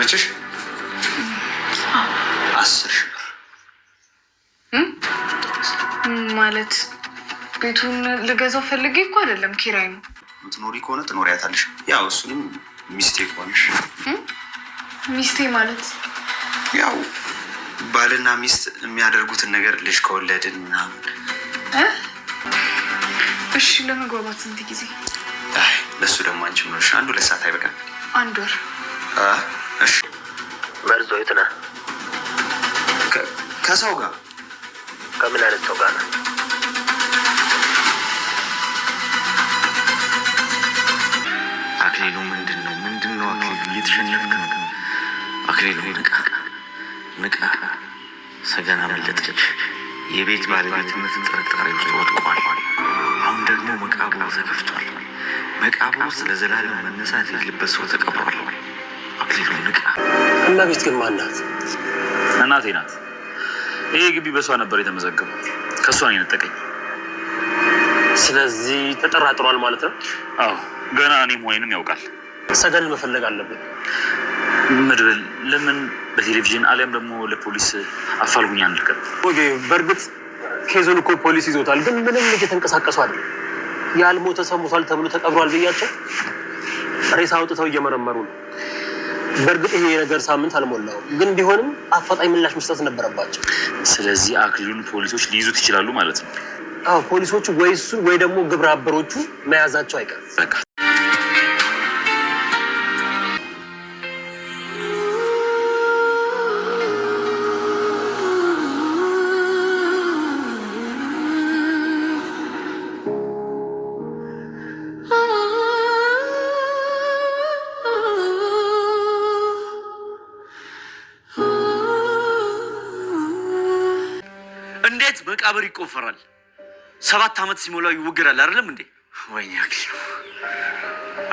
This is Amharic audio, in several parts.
ተመቸሽ? 10,000 ብር ማለት ቤቱን ልገዛው ፈልጌ እኮ አይደለም፣ ኪራይ ነው። ምትኖሪ ከሆነ ትኖሪያታለሽ። ያው እሱንም ሚስቴ ከሆንሽ። ሚስቴ ማለት ያው ባልና ሚስት የሚያደርጉትን ነገር ልጅ ከወለድን ምናምን። እሺ ለመግባባት ስንት ጊዜ? ለሱ ደግሞ አንቺ ምኖሽ 1-2 ሰዓት አይበቃም? 1 ወር። እሺ መርዞ የት ነህ? ከሰው ጋር። ከምን አይነት ሰው ጋር ነው? አክሊሉ ምንድን ነው አክሊሉ? እየተሸነፍክ ነው አክሊሉ። ንቃ። ሰገን አመለጠች። የቤት ባለቤትነት ጥርጣሬ ውስጥ ወድቋል። አሁን ደግሞ መቃብሩ ተከፍቷል። መቃብሩ ውስጥ ለዘላለም መነሳት የሌለበት ሰው ተቀብሯል። አክሊሉ ንቃ። እና ቤት ግን ማን ናት? እናቴ ናት። ይሄ ግቢ በሷ ነበር የተመዘገበው። ከሷ ነው የነጠቀኝ። ስለዚህ ተጠራጥሯል ማለት ነው? አዎ፣ ገና እኔም ወይንም ያውቃል። ሰገን መፈለግ አለብን። መድብል፣ ለምን በቴሌቪዥን አሊያም ደግሞ ለፖሊስ አፋልጉኝ አንልከም? ኦኬ፣ በእርግጥ ኬዙን እኮ ፖሊስ ይዞታል፣ ግን ምንም እየተንቀሳቀሱ አይደል። ያልሞተ ሰው ሞቷል ተብሎ ተቀብሯል ብያቸው ሬሳ አውጥተው እየመረመሩ ነው። በእርግጥ ይሄ ነገር ሳምንት አልሞላውም፣ ግን ቢሆንም አፋጣኝ ምላሽ መስጠት ነበረባቸው። ስለዚህ አክሊሉን ፖሊሶች ሊይዙት ይችላሉ ማለት ነው? አዎ፣ ፖሊሶቹ ወይ እሱን ወይ ደግሞ ግብረ አበሮቹ መያዛቸው አይቀርም። በቃ እንዴት መቃብር ይቆፈራል? 7 ዓመት ሲሞላው ይወገራል አይደለም እንዴ? ወይኔ አክሊሉ።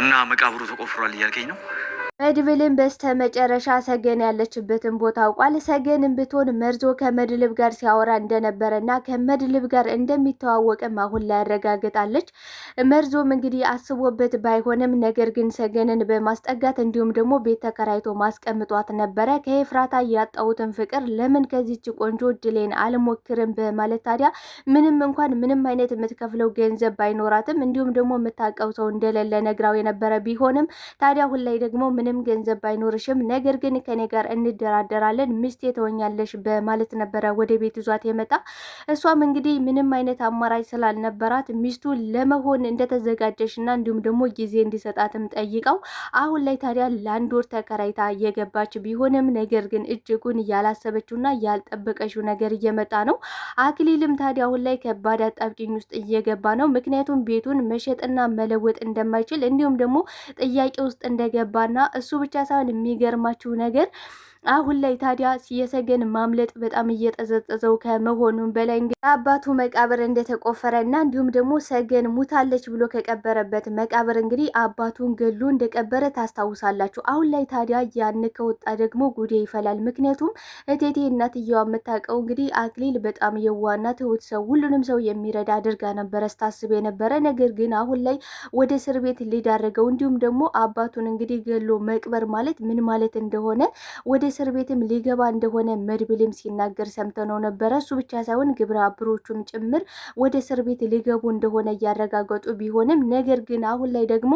እና መቃብሩ ተቆፍሯል እያልከኝ ነው? መድብልን በስተ መጨረሻ ሰገን ያለችበትን ቦታ አውቋል። ሰገንን ብትሆን መርዞ ከመድብል ጋር ሲያወራ እንደነበረና ከመድብል ጋር እንደሚተዋወቅም አሁን ላይ ያረጋግጣለች። መርዞም እንግዲህ አስቦበት ባይሆንም ነገር ግን ሰገንን በማስጠጋት እንዲሁም ደግሞ ቤት ተከራይቶ ማስቀምጧት ነበረ። ከኤፍራታ ያጣሁትን ፍቅር ለምን ከዚች ቆንጆ እድሌን አልሞክርም በማለት ታዲያ ምንም አይነት የምትከፍለው ገንዘብ ባይኖራትም እንዲሁም ደግሞ የምታውቀው ሰው እንደሌለ ነግራው የነበረ ቢሆንም ታዲያ አሁን ላይ ደግሞ ምንም ገንዘብ ባይኖርሽም ነገር ግን ከኔ ጋር እንደራደራለን ሚስቴ ትሆኛለሽ በማለት ነበረ ወደ ቤት ይዟት የመጣ። እሷም እንግዲህ ምንም አይነት አማራጭ ስላልነበራት ሚስቱ ለመሆን እንደተዘጋጀሽና እንዲሁም ደግሞ ጊዜ እንዲሰጣትም ጠይቀው አሁን ላይ ታዲያ ለ1 ወር ተከራይታ እየገባች ቢሆንም ነገር ግን እጅጉን ያላሰበችውና ያልጠበቀችው ነገር እየመጣ ነው። አክሊልም ታዲያ አሁን ላይ ከባድ አጣብቂኝ ውስጥ እየገባ ነው። ምክንያቱም ቤቱን መሸጥና መለወጥ እንደማይችል እንዲሁም ደግሞ ጥያቄ ውስጥ እንደገባና እሱ ብቻ ሳይሆን የሚገርማችሁ ነገር አሁን ላይ ታዲያ የሰገን ማምለጥ በጣም እየጠዘጠዘው ከመሆኑም በላይ እንግዲህ አባቱ መቃብር እንደተቆፈረና እንዲሁም ደግሞ ሰገን ሙታለች ብሎ ከቀበረበት መቃብር እንግዲህ አባቱን ገሎ እንደቀበረ ታስታውሳላችሁ። አሁን ላይ ታዲያ ያን ከወጣ ደግሞ ጉዴ ይፈላል። ምክንያቱም እቴቴ እናትየዋ የምታውቀው እንግዲህ አክሊል በጣም የዋና ትሁት ሰው፣ ሁሉንም ሰው የሚረዳ አድርጋ ነበረ ስታስብ የነበረ። ነገር ግን አሁን ላይ ወደ እስር ቤት ሊዳረገው እንዲሁም ደግሞ አባቱን እንግዲህ ገሎ መቅበር ማለት ምን ማለት እንደሆነ ወደ እስር ቤትም ሊገባ እንደሆነ መድብልም ሲናገር ሰምተነው ነበረ። እሱ ብቻ ሳይሆን ግብረ አበሮቹም ጭምር ወደ እስር ቤት ሊገቡ እንደሆነ እያረጋገጡ ቢሆንም ነገር ግን አሁን ላይ ደግሞ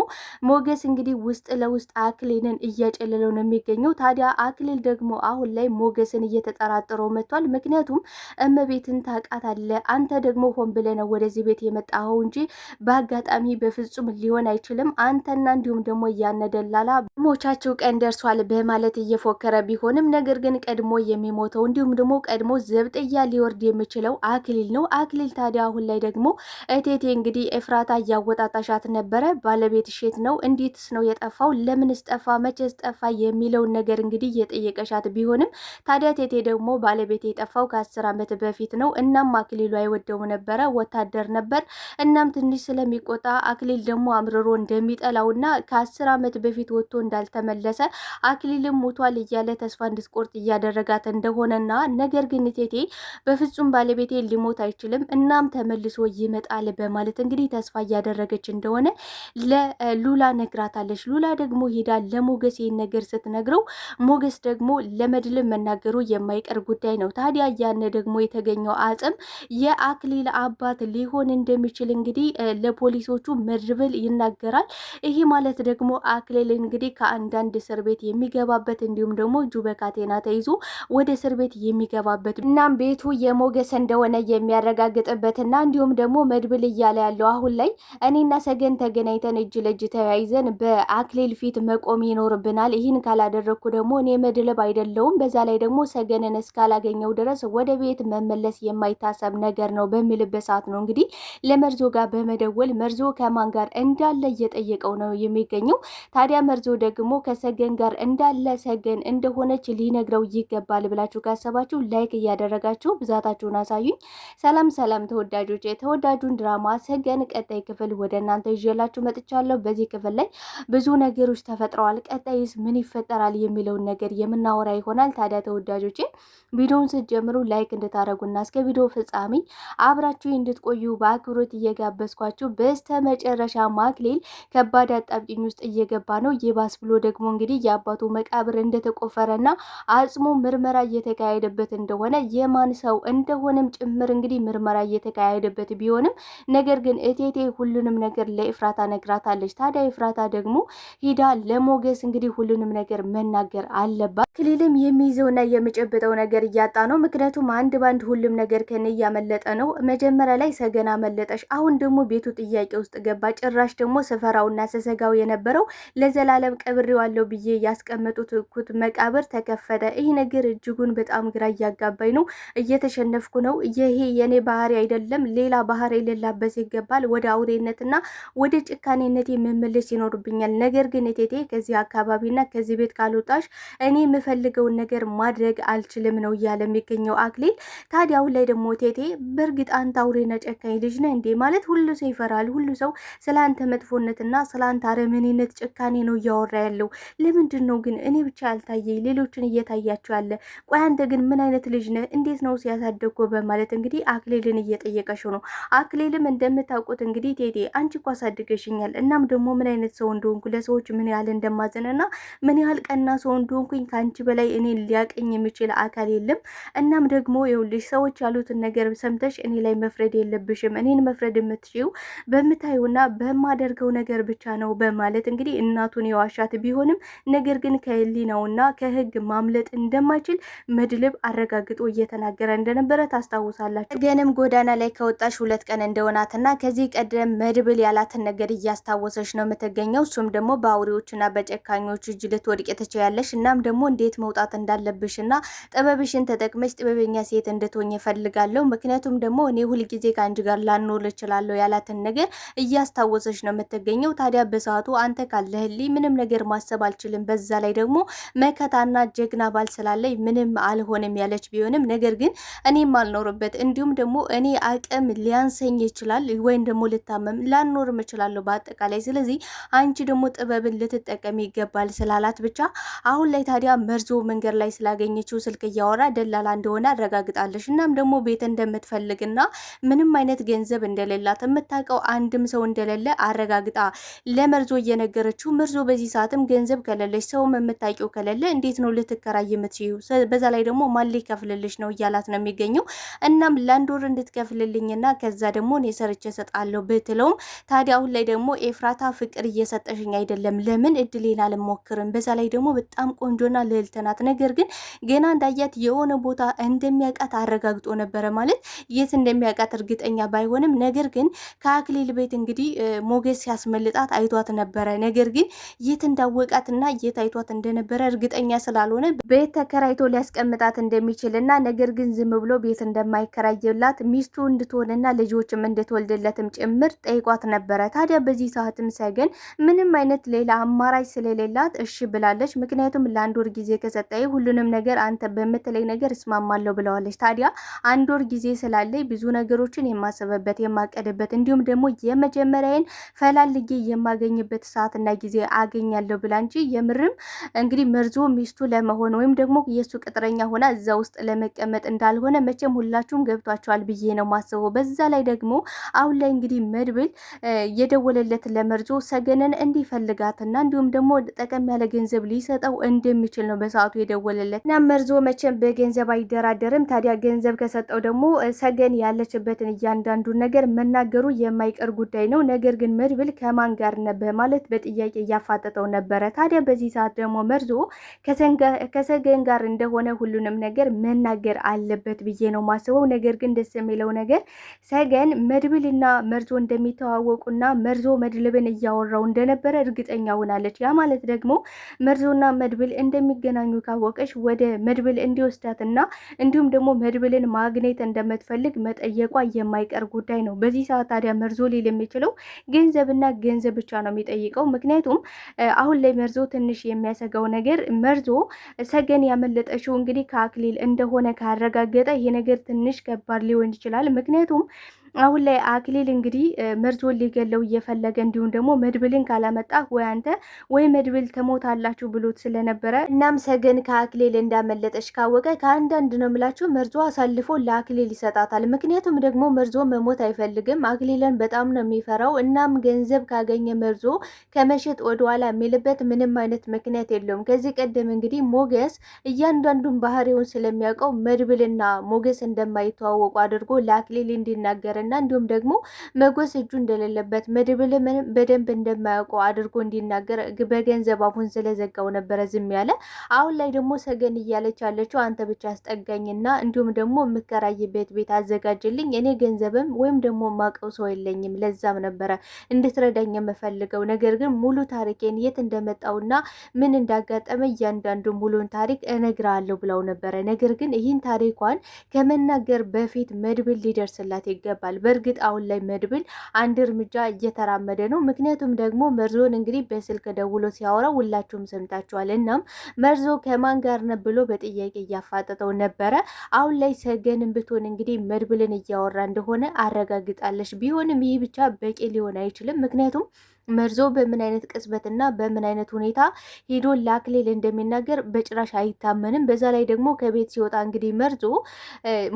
ሞገስ እንግዲህ ውስጥ ለውስጥ አክሊልን እያጨለለው ነው የሚገኘው። ታዲያ አክሊል ደግሞ አሁን ላይ ሞገስን እየተጠራጠረው መጥቷል። ምክንያቱም እመቤትን ታውቃታለህ፣ አንተ ደግሞ ሆን ብለህ ነው ወደዚህ ቤት የመጣኸው እንጂ በአጋጣሚ በፍጹም ሊሆን አይችልም። አንተና እንዲሁም ደግሞ እያነደላላ ሞቻቸው ቀን ደርሷል በማለት እየፎከረ ቢሆንም ነገር ግን ቀድሞ የሚሞተው እንዲሁም ደግሞ ቀድሞ ዘብጥያ ሊወርድ የሚችለው አክሊል ነው። አክሊል ታዲያ አሁን ላይ ደግሞ እቴቴ እንግዲህ ኤፍራታ እያወጣጣሻት ነበረ። ባለቤት ሼት ነው፣ እንዴትስ ነው የጠፋው? ለምንስ ጠፋ? መቼስ ጠፋ? የሚለውን ነገር እንግዲህ እየጠየቀሻት ቢሆንም ታዲያ እቴቴ ደግሞ ባለቤት የጠፋው ከ10 ዓመት በፊት ነው። እናም አክሊሉ አይወደው ነበረ፣ ወታደር ነበር። እናም ትንሽ ስለሚቆጣ አክሊል ደግሞ አምርሮ እንደሚጠላውና ከ10 ዓመት በፊት ወጥቶ እንዳልተመለሰ አክሊልም ሞቷል እያለ ተስፋ ተስፋ እንድትቆርጥ እያደረጋት እንደሆነና ነገር ግን እቴቴ በፍጹም ባለቤቴ ሊሞት አይችልም እናም ተመልሶ ይመጣል በማለት እንግዲህ ተስፋ እያደረገች እንደሆነ ለሉላ ነግራታለች። ሉላ ደግሞ ሄዳ ለሞገስ ይህን ነገር ስትነግረው ሞገስ ደግሞ ለመድብል መናገሩ የማይቀር ጉዳይ ነው። ታዲያ ያነ ደግሞ የተገኘው አጽም የአክሊል አባት ሊሆን እንደሚችል እንግዲህ ለፖሊሶቹ መድብል ይናገራል። ይሄ ማለት ደግሞ አክሊል እንግዲህ ከአንዳንድ እስር ቤት የሚገባበት እንዲሁም ደግሞ እጁ በካቴና ተይዞ ወደ እስር ቤት የሚገባበት እናም ቤቱ የሞገስ እንደሆነ የሚያረጋግጥበትና እንዲሁም ደግሞ መድብል እያለ ያለው አሁን ላይ እኔና ሰገን ተገናኝተን እጅ ለእጅ ተያይዘን በአክሊል ፊት መቆም ይኖርብናል። ይህን ካላደረግኩ ደግሞ እኔ መድብል አይደለውም። በዛ ላይ ደግሞ ሰገንን እስካላገኘው ድረስ ወደ ቤት መመለስ የማይታሰብ ነገር ነው በሚልበት ሰዓት ነው እንግዲህ ለመርዞ ጋር በመደወል መርዞ ከማን ጋር እንዳለ እየጠየቀው ነው የሚገኘው። ታዲያ መርዞ ደግሞ ከሰገን ጋር እንዳለ ሰገን እንደሆነች ሊነግረው ይገባል ብላችሁ ካሰባችሁ ላይክ እያደረጋችሁ ብዛታችሁን አሳዩኝ። ሰላም ሰላም ተወዳጆች፣ የተወዳጁን ድራማ ሰገን ቀጣይ ክፍል ወደ እናንተ ይዤላችሁ መጥቻለሁ። በዚህ ክፍል ላይ ብዙ ነገሮች ተፈጥረዋል። ቀጣይስ ምን ይፈጠራል የሚለውን ነገር የምናወራ ይሆናል። ታዲያ ተወዳጆቼ ቪዲዮውን ስትጀምሩ ላይክ እንድታደርጉና እስከ ቪዲዮ ፍጻሜ አብራችሁ እንድትቆዩ በአክብሮት እየጋበዝኳችሁ በስተ መጨረሻ አክሊል ከባድ አጣብቂኝ ውስጥ እየገባ ነው። ይባስ ብሎ ደግሞ እንግዲህ የአባቱ መቃብር እንደተቆፈረና አጽሙ ምርመራ እየተካሄደበት እንደሆነ የማን ሰው እንደሆነም ጭምር እንግዲህ ምርመራ እየተካሄደበት ቢሆንም ነገር ግን እቴቴ ሁሉንም ነገር ለኤፍራታ ነግራታለች። ታዲያ ኤፍራታ ደግሞ ሂዳ ለሞገስ እንግዲህ ሁሉንም ነገር መናገር አለባት። አክሊልም የሚይዘውና የሚጨብጠው ነገር እያጣ ነው። ምክንያቱም አንድ ባንድ ሁሉም ነገር ከኔ እያመለጠ ነው። መጀመሪያ ላይ ሰገን አመለጠሽ፣ አሁን ደግሞ ቤቱ ጥያቄ ውስጥ ገባ። ጭራሽ ደግሞ ስፈራውና ስሰጋው የነበረው ለዘላለም ቀብሬዋለሁ ብዬ ያስቀመጡት ኩት መቃብር ተከፈተ። ይህ ነገር እጅጉን በጣም ግራ እያጋባኝ ነው። እየተሸነፍኩ ነው። ይሄ የኔ ባህሪ አይደለም፣ ሌላ ባህሪ ሌላበት ይገባል። ወደ አውሬነትና ወደ ጭካኔነቴ መመለስ ይኖርብኛል። ነገር ግን እቴቴ ከዚህ አካባቢና ከዚህ ቤት ካልወጣሽ እኔ የምፈልገውን ነገር ማድረግ አልችልም ነው እያለ የሚገኘው አክሊል። ታዲያ አሁን ላይ ደግሞ እቴቴ በእርግጥ አንተ አውሬና ጨካኝ ልጅ ነህ እንዴ? ማለት ሁሉ ሰው ይፈራል። ሁሉ ሰው ስለ አንተ መጥፎነትና ስለ አንተ አረመኔነት ጭካኔ ነው እያወራ ያለው። ለምንድን ነው ግን እኔ ብቻ ያልታየኝ ሌሎችን እየታያቸው ያለ? ቆይ አንተ ግን ምን አይነት ልጅ ነህ? እንዴት ነው ሲያሳደግኩ? በማለት እንግዲህ አክሊልን እየጠየቀችው ነው። አክሊልም እንደምታውቁት እንግዲህ ቴቴ አንቺ እኮ አሳድገሽኛል። እናም ደግሞ ምን አይነት ሰው እንደሆንኩ ለሰዎች ምን ያህል እንደማዘንና ምን ያህል ቀና ሰው እንደሆንኩኝ ከአንቺ በላይ እኔን ሊያቀኝ የሚችል አካል የለም። እናም ደግሞ ይኸውልሽ ሰዎች ያሉትን ነገር ሰምተሽ እኔ ላይ መፍረድ የለብሽም። እኔን መፍረድ የምትችይው በምታዩና በማደርገው ነገር ብቻ ነው በማለት እንግዲህ እናቱን የዋሻት ቢሆንም ነገር ግን ከህሊናውና ከህግ ማምለጥ እንደማይችል መድብል አረጋግጦ እየተናገረ እንደነበረ ታስታውሳላችሁ። ገንም ጎዳና ላይ ከወጣሽ 2 ቀን እንደሆናትና ከዚህ ቀደም መድብል ያላትን ነገር እያስታወሰች ነው የምትገኘው። እሱም ደግሞ በአውሬዎችና በጨካኞች እጅ ልትወድቅ ትችያለሽ። እናም ደግሞ እንዴት መውጣት እንዳለብሽና ጥበብሽን ተጠቅመሽ ጥበበኛ ሴት እንድትሆኝ እፈልጋለሁ። ምክንያቱም ደግሞ እኔ ሁልጊዜ ከአንቺ ጋር ላኖር እችላለሁ ያላትን ነገር እያስታወሰች ነው የምትገኘው። ታዲያ በሰዓቱ አንተ ካለህልኝ ምንም ነገር ማሰብ አልችልም፣ በዛ ላይ ደግሞ መከታና ጀግና ባል ስላለኝ ምንም አልሆንም ያለች ቢሆንም ነገር ግን እኔም አልኖርበት እንዲሁም ደግሞ እኔ አቅም ሊያንሰኝ ይችላል ወይም ደግሞ ልታመም ላኖርም እችላለሁ በአጠቃላይ። ስለዚህ አንቺ ደግሞ ጥበብን ልትጠቀም ይገባል ስላላት ብቻ አሁን ላይ ታዲያ መርዞ መንገድ ላይ ስላገኘችው ስልክ እያወራ ደላላ እንደሆነ አረጋግጣለች። እናም ደግሞ ቤት እንደምትፈልግና ምንም አይነት ገንዘብ እንደሌላት የምታውቀው አንድም ሰው እንደሌለ አረጋግጣ ለመርዞ እየነገረችው፣ መርዞ በዚህ ሰዓትም ገንዘብ ከሌለች ሰውም የምታውቂው ከሌለ እንዴት ነው ልትከራይ የምትችይው? በዛ ላይ ደግሞ ማን ሊከፍልልሽ ነው እያላት ነው የሚገኘው። እናም ለአንድ ወር እንድትከፍልልኝና ከዛ ደግሞ እኔ ሰርቼ እሰጣለሁ ብትለውም ታዲያ አሁን ላይ ደግሞ ኤፍራታ ፍቅር እየሰጠሽኝ አይደለም፣ ለምን እድሌን አልሞክርም? በዛ ላይ ደግሞ በጣም ቆንጆና ልዕልት ናት። ነገር ግን ገና እንዳያት የሆነ ቦታ እንደሚያውቃት አረጋግጦ ነበረ። ማለት የት እንደሚያውቃት እርግጠኛ ባይሆንም ነገር ግን ከአክሊል ቤት እንግዲህ ሞገስ ሲያስመልጣት አይቷት ነበረ። ነገር ግን የት እንዳወቃትና የት አይቷት እንደነበረ እርግጠኛ ስላልሆነ ቤት ተከራይቶ ሊያስቀምጣት እንደሚችልና ነገር ግን ዝም ብሎ ቤት እንደማይከራይላት ሚስቱ እንድትሆንና ልጆችም እንድትወልድለትም ጭምር ጠይቋት ነበረ። ታዲያ በዚህ ሰዓትም ሰገን ምንም አይነት ሌላ አማራጭ ስለሌላት እሺ ብላለች። ምክንያቱም ለአንድ ወር ጊዜ ጊዜ ከሰጠኝ ሁሉንም ነገር አንተ በምትለኝ ነገር እስማማለሁ ብለዋለች። ታዲያ 1 ወር ጊዜ ስላለኝ ብዙ ነገሮችን የማስበበት የማቀድበት እንዲሁም ደግሞ የመጀመሪያዬን ፈላልጌ የማገኝበት ሰዓትና ጊዜ አገኛለሁ ብላ እንጂ የምርም እንግዲህ መርዞ ሚስቱ ለመሆን ወይም ደግሞ የሱ ቅጥረኛ ሆና እዛ ውስጥ ለመቀመጥ እንዳልሆነ መቼም ሁላችሁም ገብቷቸዋል ብዬ ነው ማስበው። በዛ ላይ ደግሞ አሁን ላይ እንግዲህ መድብል የደወለለት ለመርዞ ሰገንን እንዲፈልጋትና እንዲሁም ደግሞ ጠቀም ያለ ገንዘብ ሊሰጠው እንደሚችል ነው በሰዓቱ የደወለለት እና መርዞ መቼም በገንዘብ አይደራደርም። ታዲያ ገንዘብ ከሰጠው ደግሞ ሰገን ያለችበትን እያንዳንዱን ነገር መናገሩ የማይቀር ጉዳይ ነው። ነገር ግን መድብል ከማን ጋር ነበር ማለት በጥያቄ እያፋጠጠው ነበረ። ታዲያ በዚህ ሰዓት ደግሞ መርዞ ከሰገን ጋር እንደሆነ ሁሉንም ነገር መናገር አለበት ብዬ ነው ማስበው። ነገር ግን ደስ የሚለው ነገር ሰገን መድብልና መርዞ እንደሚተዋወቁና መርዞ መድብልን እያወራው እንደነበረ እርግጠኛ ሆናለች። ያ ማለት ደግሞ መርዞና መድብል እንደሚገናኙ ካወቀች ወደ መድብል እንዲወስዳትና እንዲሁም ደግሞ መድብልን ማግኘት እንደምትፈልግ መጠየቋ የማይቀር ጉዳይ ነው። በዚህ ሰዓት ታዲያ መርዞ ሊል የሚችለው ገንዘብና ገንዘብ ብቻ ነው የሚጠይቀው። ምክንያቱም አሁን ላይ መርዞ ትንሽ የሚያሰጋው ነገር መርዞ ሰገን ያመለጠችው እንግዲህ ከአክሊል እንደሆነ ካረጋገጠ ይሄ ነገር ትንሽ ከባድ ሊሆን ይችላል። ምክንያቱም አሁን ላይ አክሊል እንግዲህ መርዞን ሊገለው እየፈለገ እንዲሁም ደግሞ መድብልን ካላመጣ ወይ አንተ ወይ መድብል ተሞታላችሁ ብሎት ስለነበረ እናም ሰገን ከአክሊል እንዳመለጠች ካወቀ ከአንዳንድ ነው የምላችሁ መርዞ አሳልፎ ለአክሊል ይሰጣታል። ምክንያቱም ደግሞ መርዞ መሞት አይፈልግም፣ አክሊልን በጣም ነው የሚፈራው። እናም ገንዘብ ካገኘ መርዞ ከመሸጥ ወደኋላ የሚልበት ምንም አይነት ምክንያት የለውም። ከዚህ ቀደም እንግዲህ ሞገስ እያንዳንዱን ባህሪውን ስለሚያውቀው መድብልና ሞገስ እንደማይተዋወቁ አድርጎ ለአክሊል እንዲናገር እና እንዲሁም ደግሞ መጎስ እጁ እንደሌለበት መድብል በደንብ እንደማያውቀው አድርጎ እንዲናገር በገንዘብ አፉን ስለዘጋው ነበረ ዝም ያለ። አሁን ላይ ደግሞ ሰገን እያለች ያለችው አንተ ብቻ አስጠጋኝና እንዲሁም ደግሞ የምከራይበት ቤት አዘጋጅልኝ፣ እኔ ገንዘብም ወይም ደግሞ ማቀው ሰው የለኝም፣ ለዛም ነበረ እንድትረዳኝ የምፈልገው። ነገር ግን ሙሉ ታሪኬን የት እንደመጣውና ምን እንዳጋጠመ እያንዳንዱ ሙሉን ታሪክ እነግራለሁ ብለው ነበረ። ነገር ግን ይህን ታሪኳን ከመናገር በፊት መድብል ሊደርስላት ይገባል። በእርግጥ አሁን ላይ መድብል አንድ እርምጃ እየተራመደ ነው። ምክንያቱም ደግሞ መርዞን እንግዲህ በስልክ ደውሎ ሲያወራ ሁላችሁም ሰምታችኋል። እናም መርዞ ከማን ጋር ነው ብሎ በጥያቄ እያፋጠጠው ነበረ። አሁን ላይ ሰገንን ብትሆን እንግዲህ መድብልን እያወራ እንደሆነ አረጋግጣለች። ቢሆንም ይህ ብቻ በቂ ሊሆን አይችልም። ምክንያቱም መርዞ በምን አይነት ቅጽበትና በምን አይነት ሁኔታ ሄዶ ለአክሊል እንደሚናገር በጭራሽ አይታመንም። በዛ ላይ ደግሞ ከቤት ሲወጣ እንግዲህ መርዞ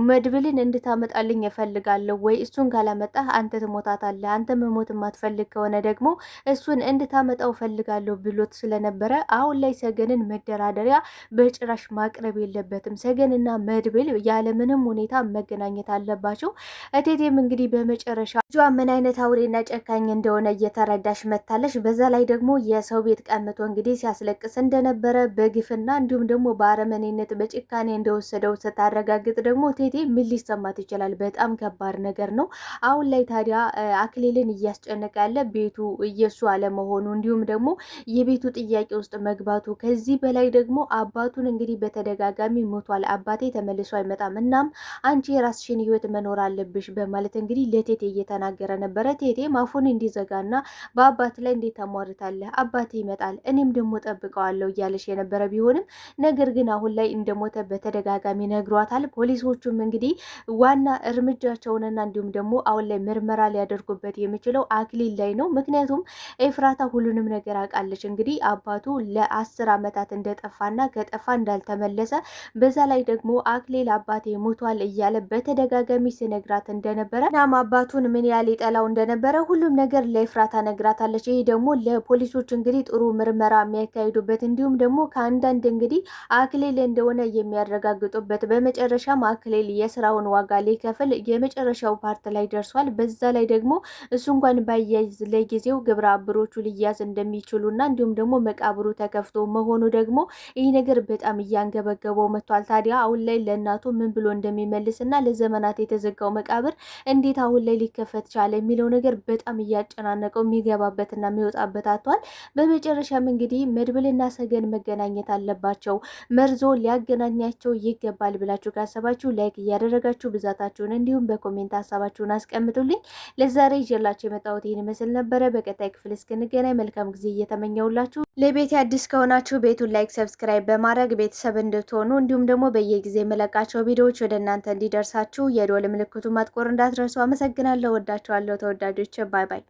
መድብልን እንድታመጣልኝ እፈልጋለሁ፣ ወይ እሱን ካላመጣህ አንተ ትሞታታለህ፣ አንተ መሞት የማትፈልግ ከሆነ ደግሞ እሱን እንድታመጣው እፈልጋለሁ ብሎት ስለነበረ አሁን ላይ ሰገንን መደራደሪያ በጭራሽ ማቅረብ የለበትም። ሰገንና መድብል ያለምንም ሁኔታ መገናኘት አለባቸው። እቴቴም እንግዲህ በመጨረሻ ልጇ ምን አይነት አውሬና ጨካኝ እንደሆነ እየተረዳሽ መታለች። በዛ ላይ ደግሞ የሰው ቤት ቀምቶ እንግዲህ ሲያስለቅስ እንደነበረ በግፍና እንዲሁም ደግሞ በአረመኔነት በጭካኔ እንደወሰደው ስታረጋግጥ ደግሞ ቴቴ ምን ሊሰማት ይችላል? በጣም ከባድ ነገር ነው። አሁን ላይ ታዲያ አክሊልን እያስጨነቀ ያለ ቤቱ እየሱ አለመሆኑ እንዲሁም ደግሞ የቤቱ ጥያቄ ውስጥ መግባቱ፣ ከዚህ በላይ ደግሞ አባቱን እንግዲህ በተደጋጋሚ ሞቷል፣ አባቴ ተመልሶ አይመጣም፣ እናም አንቺ የራስሽን ህይወት መኖር አለብሽ በማለት እንግዲህ ለቴቴ እየተናገረ ነበረ። ቴቴ ማፉን እንዲዘጋና በአባት ላይ እንዴት ታሟርታለህ? አባቴ ይመጣል እኔም ደግሞ ጠብቀዋለሁ እያለሽ የነበረ ቢሆንም ነገር ግን አሁን ላይ እንደሞተ በተደጋጋሚ ነግሯታል። ፖሊሶቹም እንግዲህ ዋና እርምጃቸውንና እንዲሁም ደግሞ አሁን ላይ ምርመራ ሊያደርጉበት የሚችለው አክሊል ላይ ነው። ምክንያቱም ኤፍራታ ሁሉንም ነገር አውቃለች። እንግዲህ አባቱ ለ10 ዓመታት እንደጠፋና ከጠፋ እንዳልተመለሰ በዛ ላይ ደግሞ አክሊል አባቴ ሞቷል እያለ በተደጋጋሚ ሲነግራት እንደነበረ እናም አባቱን ምን ያህል ይጠላው እንደነበረ ሁሉም ነገር ለኤፍራታ ነግራታለች። ይህ ደግሞ ለፖሊሶች እንግዲህ ጥሩ ምርመራ የሚያካሂዱበት እንዲሁም ደግሞ ከአንዳንድ እንግዲህ አክሊል እንደሆነ የሚያረጋግጡበት በመጨረሻም አክሊል የስራውን ዋጋ ሊከፍል የመጨረሻው ፓርት ላይ ደርሷል። በዛ ላይ ደግሞ እሱ እንኳን ባያዝ ለጊዜው ግብረ አበሮቹ ሊያዝ እንደሚችሉና እንዲሁም ደግሞ መቃብሩ ተከፍቶ መሆኑ ደግሞ ይህ ነገር በጣም እያንገበገበው መጥቷል። ታዲያ አሁን ላይ ለእናቱ ምን ብሎ እንደሚመልስና ለዘመናት የተዘጋው መቃብር እንዴት አሁን ላይ ሊከፈት ቻለ የሚለው ነገር በጣም እያጨናነቀው የሚገባ የሚገባበትና የሚወጣበት አጥቷል። በመጨረሻም እንግዲህ መድብልና ሰገን መገናኘት አለባቸው፣ መርዞ ሊያገናኛቸው ይገባል ብላችሁ ካሰባችሁ ላይክ እያደረጋችሁ ብዛታችሁን እንዲሁም በኮሜንት ሀሳባችሁን አስቀምጡልኝ። ለዛሬ ይዤላችሁ የመጣሁት ይህን ይመስል ነበረ። በቀጣይ ክፍል እስክንገናኝ መልካም ጊዜ እየተመኘውላችሁ ለቤት አዲስ ከሆናችሁ ቤቱን ላይክ ሰብስክራይብ በማድረግ ቤተሰብ እንድትሆኑ እንዲሁም ደግሞ በየጊዜ የመለቃቸው ቪዲዮዎች ወደ እናንተ እንዲደርሳችሁ የደወል ምልክቱ ማጥቆር እንዳትረሱ። አመሰግናለሁ። ወዳችኋለሁ ተወዳጆች። ባይ ባይ።